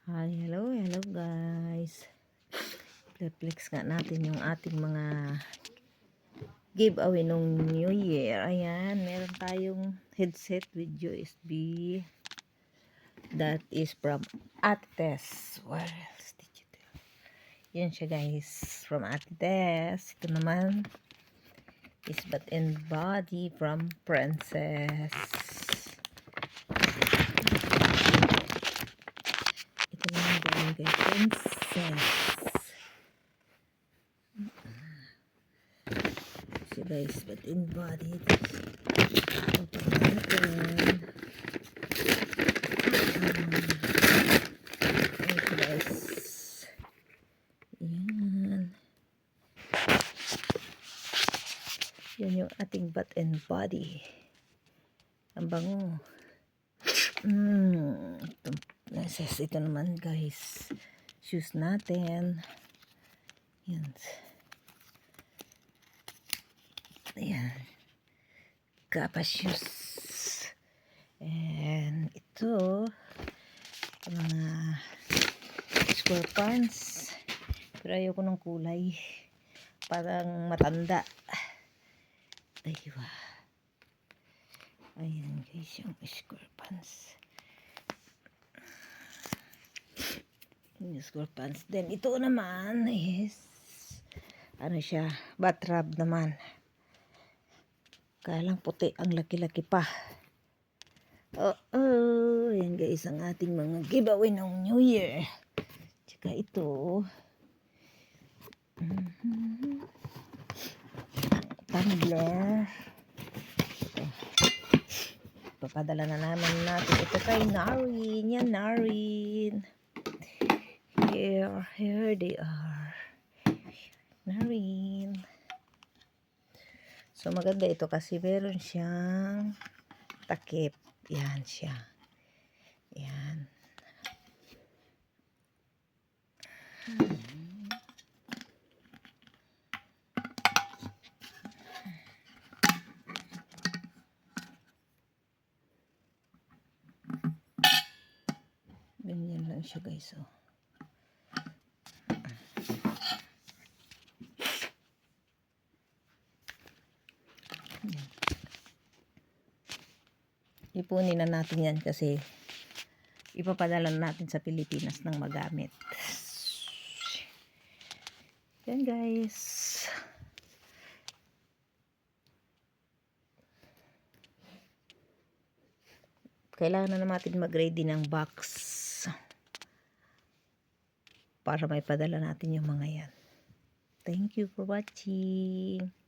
Hi, hello guys. Flex nga natin yung ating mga giveaway nung New Year. Ayan, meron tayong headset with USB. That is from Ate Tess. Where else did you do? Yan siya guys, from Ate Tess. Ito naman is Bath and Body from Princess. Ito naman galing kay Princess. So guys, Bath and Body. Open natin. Ito guys. Yan. Yan yung ating Bath and Body. Ang bango. Ito naman guys. Shoes natin. Yan. Ayan. Kappa shoes. And ito. Mga square pants. Pero ayoko ng kulay. Parang matanda. Aywa. Ayan guys, yung square pants. Yung square pants. Then ito naman is ano siya, batrab naman. Kaya lang puti, ang laki-laki pa. Ayan guys, ang ating mga giveaway ng New Year. Tsaka ito. Tumbler. Papadala na naman natin ito kay Narin. Yan, Narin. Here they are. Narin. So, maganda ito kasi meron siyang takip. Yan siya. Yan. Ganyan lang siya guys. Oh. Ipunin na natin yan kasi ipapadala natin sa Pilipinas ng magamit. Yan guys. Kailangan na natin mag-ready ng box para may padala natin yung mga yan. Thank you for watching.